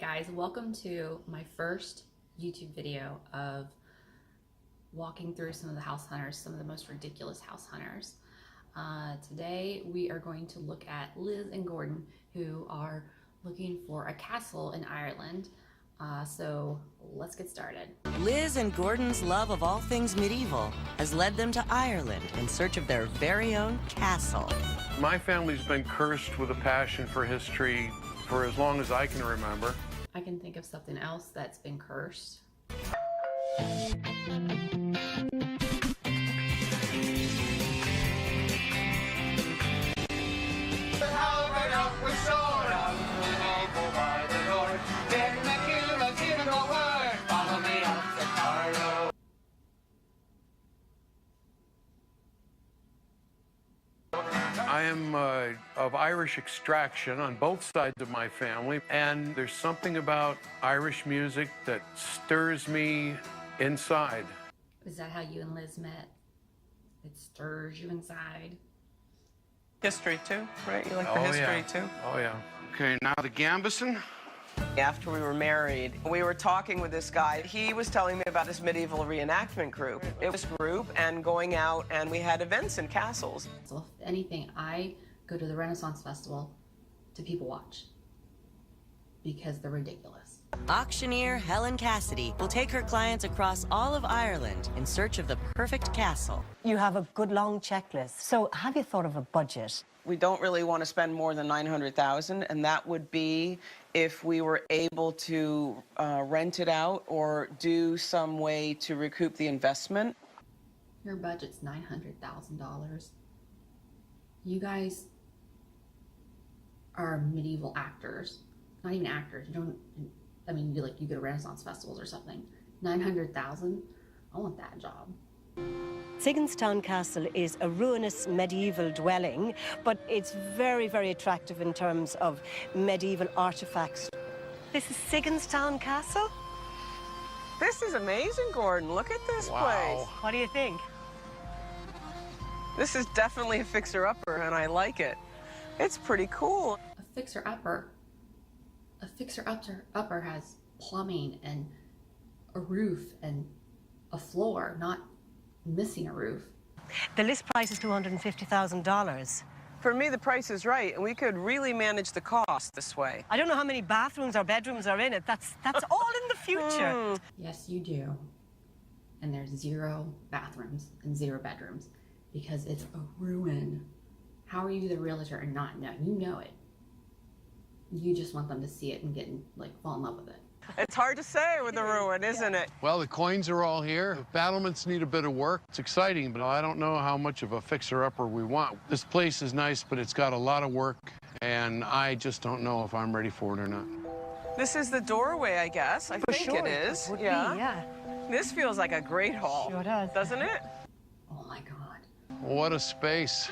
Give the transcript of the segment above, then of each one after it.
guys, welcome to my first YouTube video of walking through some of the house hunters, some of the most ridiculous house hunters. Today we are going to look at Liz and Gordon, who are looking for a castle in Ireland. So let's get started. Liz and Gordon's love of all things medieval has led them to Ireland in search of their very own castle. My family's been cursed with a passion for history for as long as I can remember. I can think of something else that's been cursed. I am of Irish extraction on both sides of my family, and there's something about Irish music that stirs me inside. Is that how you and Liz met? It stirs you inside? History too, right? You like the Oh, history yeah. too? Oh, yeah. Okay, now the Gambison. After we were married, we were talking with this guy. He was telling me about his medieval reenactment group. It was a group and going out, and we had events in castles. So if anything, I go to the Renaissance Festival to people watch because they're ridiculous. Auctioneer Helen Cassidy will take her clients across all of Ireland in search of the perfect castle. You have a good long checklist. So have you thought of a budget? We don't really want to spend more than $900,000, and that would be if we were able to rent it out or do some way to recoup the investment. Your budget's $900,000. You guys are medieval actors. Not even actors. You don't, I mean, you go to Renaissance festivals or something. 900,000? I want that job. Sigginstown Castle is a ruinous medieval dwelling, but it's very, very attractive in terms of medieval artifacts. This is Sigginstown Castle? This is amazing, Gordon. Look at this Wow. place. What do you think? This is definitely a fixer-upper, and I like it. It's pretty cool. A fixer-upper has plumbing and a roof and a floor, not missing a roof. The list price is $250,000. For me, the price is right, and we could really manage the cost this way. I don't know how many bathrooms or bedrooms are in it. That's all in the future. Yes, you do. And there's 0 bathrooms and 0 bedrooms because it's a ruin. How are you the realtor and not know? You know it. You just want them to see it and fall in love with it. It's hard to say with a ruin, isn't it? Well, the coins are all here. The battlements need a bit of work. It's exciting, but I don't know how much of a fixer-upper we want. This place is nice, but it's got a lot of work, and I just don't know if I'm ready for it or not. This is the doorway, I guess. I think Sure, it is. would be, Yeah. yeah. This feels like a great hall. Sure does. Doesn't it? Oh my God. What a space.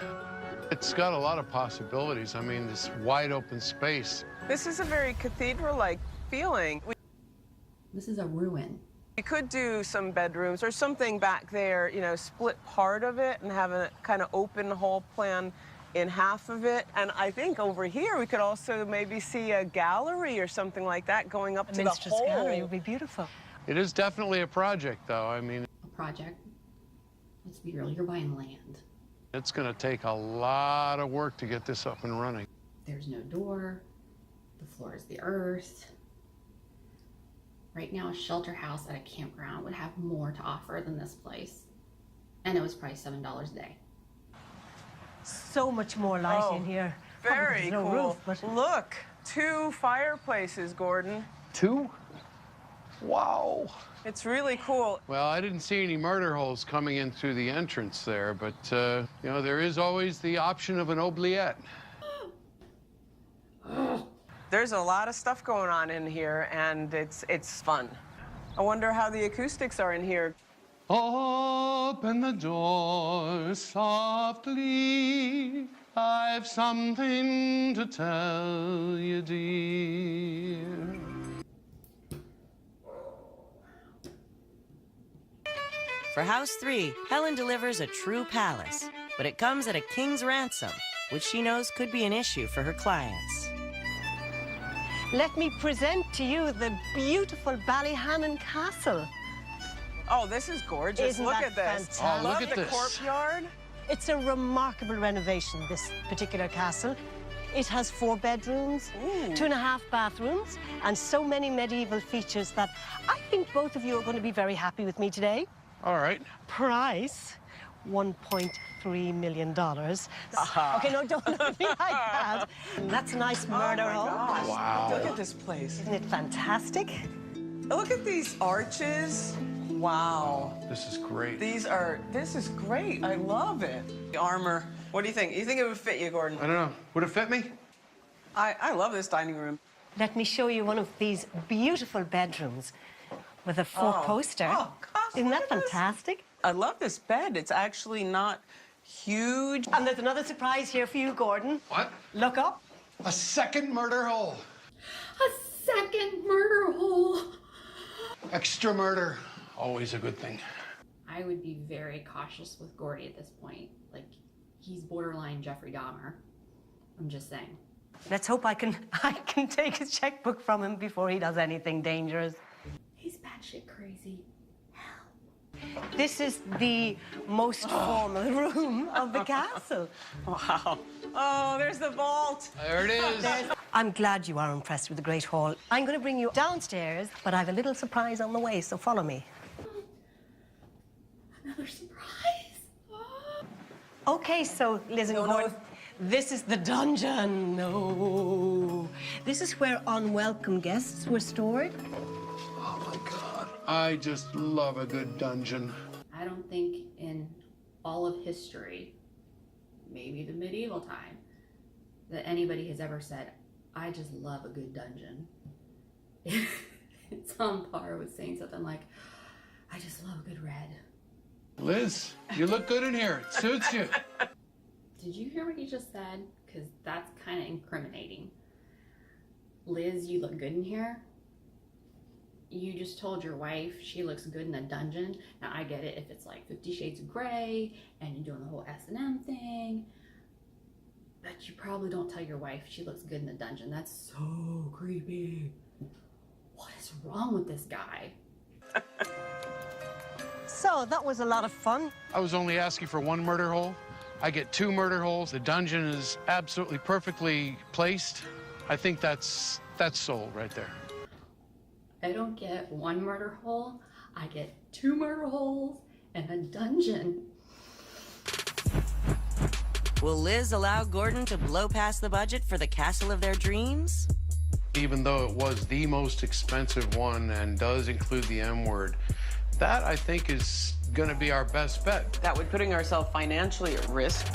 It's got a lot of possibilities. I mean, this wide open space. This is a very cathedral-like feeling. This is a ruin. We could do some bedrooms or something back there, you know, split part of it and have a kind of open hall plan in half of it. And I think over here we could also maybe see a gallery or something like that going up to the Minstrel's whole. Gallery would be beautiful. It is definitely a project, though. I mean, A project. Let's be real, you're buying land. it's going to take a lot of work to get this up and running. There's no door. The floor is the earth. Right now, a shelter house at a campground would have more to offer than this place. And it was probably $7 a day. So much more light Oh, in here. Very Probably 'cause there's no cool. roof, but Look, 2 fireplaces, Gordon. 2? Wow. It's really cool. Well, I didn't see any murder holes coming in through the entrance there, but, you know, there is always the option of an oubliette. There's a lot of stuff going on in here, and it's fun. I wonder how the acoustics are in here. Open the door softly. I've something to tell you, dear. For House 3, Helen delivers a true palace, but it comes at a king's ransom, which she knows could be an issue for her clients. Let me present to you the beautiful Ballyhannon Castle. Oh, this is gorgeous. Isn't Look that at this. fantastic? Oh, look Love at the this. courtyard. It's a remarkable renovation, this particular castle. It has 4 bedrooms, 2.5 bathrooms, and so many medieval features that I think both of you are going to be very happy with me today. All right. Price, $1.3 million. Okay, no, don't look at me like that. That's a nice murder home. Gosh, Wow. look at this place. Isn't it fantastic? Look at these arches. Wow. This is great. This is great. I love it. The armor. What do you think? You think it would fit you, Gordon? I don't know. Would it fit me? I love this dining room. Let me show you one of these beautiful bedrooms with a 4-poster. Oh, gosh, Isn't look that at this. fantastic? I love this bed. It's actually not huge. And there's another surprise here for you, Gordon. What? Look up. A second murder hole. A second murder hole. Extra murder. Always a good thing. I would be very cautious with Gordy at this point. Like, he's borderline Jeffrey Dahmer. I'm just saying. Let's hope I can take his checkbook from him before he does anything dangerous. He's batshit crazy. This is the most formal room of the castle. Wow. Oh, there's the vault. There it is. I'm glad you are impressed with the Great Hall. I'm going to bring you downstairs, but I have a little surprise on the way, so follow me. Another surprise. Okay, so Liz and Gordon, this is the dungeon. No. This is where unwelcome guests were stored. Oh my God. I just love a good dungeon. I don't think in all of history, maybe the medieval time, that anybody has ever said, I just love a good dungeon. It's on par with saying something like, I just love a good red. Liz, you look good in here. It suits you. Did you hear what he just said? Because that's kind of incriminating. Liz, you look good in here. You just told your wife she looks good in the dungeon. Now, I get it if it's like 50 Shades of Grey and you're doing the whole S&M thing. But you probably don't tell your wife she looks good in the dungeon. That's so creepy. What is wrong with this guy? So that was a lot of fun. I was only asking for 1 murder hole. I get 2 murder holes. The dungeon is absolutely perfectly placed. I think that's sold right there. I don't get 1 murder hole. I get 2 murder holes and a dungeon. Will Liz allow Gordon to blow past the budget for the castle of their dreams? Even though it was the most expensive one and does include the M word, that I think is going to be our best bet. That would putting ourselves financially at risk.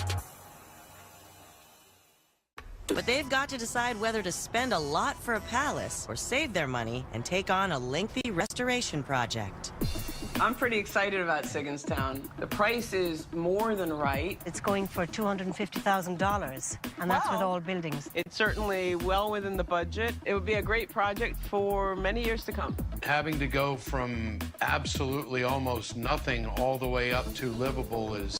But they've got to decide whether to spend a lot for a palace or save their money and take on a lengthy restoration project. I'm pretty excited about Sigginstown. The price is more than right. It's going for $250,000, and that's with Wow. all buildings. It's certainly well within the budget. It would be a great project for many years to come. Having to go from absolutely almost nothing all the way up to livable is,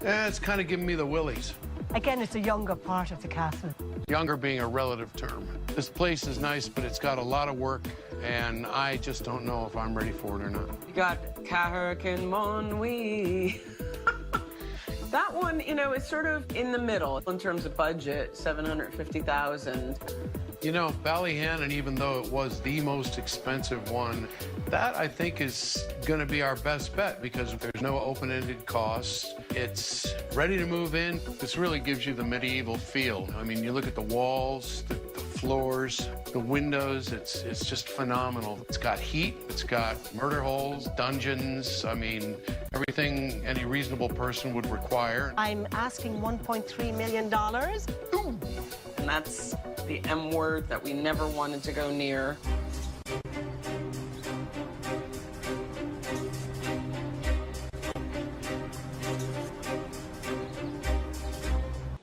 it's kind of giving me the willies. Again, it's a younger part of the castle. Younger being a relative term. This place is nice, but it's got a lot of work, and I just don't know if I'm ready for it or not. You got Caherck and Monwy. That one, you know, it's sort of in the middle in terms of budget, $750,000. You know, Ballyhannon, even though it was the most expensive one, that I think is going to be our best bet because there's no open-ended costs. It's ready to move in. This really gives you the medieval feel. I mean, you look at the walls, the floors, the windows, it's just phenomenal. It's got heat, it's got murder holes, dungeons, I mean, everything any reasonable person would require. I'm asking $1.3 million. And that's the M word that we never wanted to go near.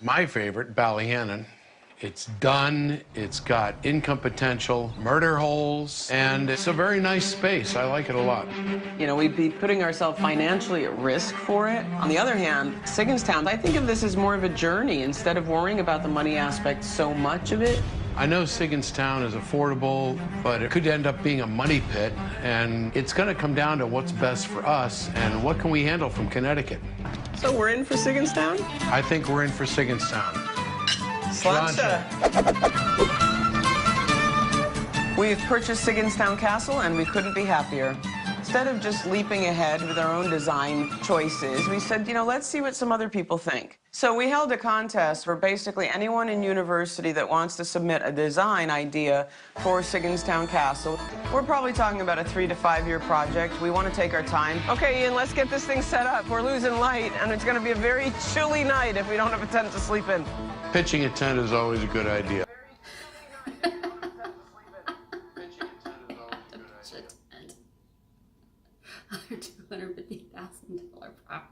My favorite, Ballyhannon. It's done, it's got income potential, murder holes, and it's a very nice space. I like it a lot. You know, we'd be putting ourselves financially at risk for it. On the other hand, Sigginstown, I think of this as more of a journey instead of worrying about the money aspect so much of it. I know Sigginstown is affordable, but it could end up being a money pit, and it's going to come down to what's best for us and what can we handle from Connecticut. So we're in for Sigginstown? I think we're in for Sigginstown. Sláinte. We've purchased Sigginstown Castle, and we couldn't be happier. Instead of just leaping ahead with our own design choices, we said, you know, let's see what some other people think. So we held a contest for basically anyone in university that wants to submit a design idea for Sigginstown Castle. We're probably talking about a 3 to 5 year project. We want to take our time. Okay, Ian, let's get this thing set up. We're losing light, and it's going to be a very chilly night if we don't have a tent to sleep in. Pitching a tent is always a good idea. $250,000 property.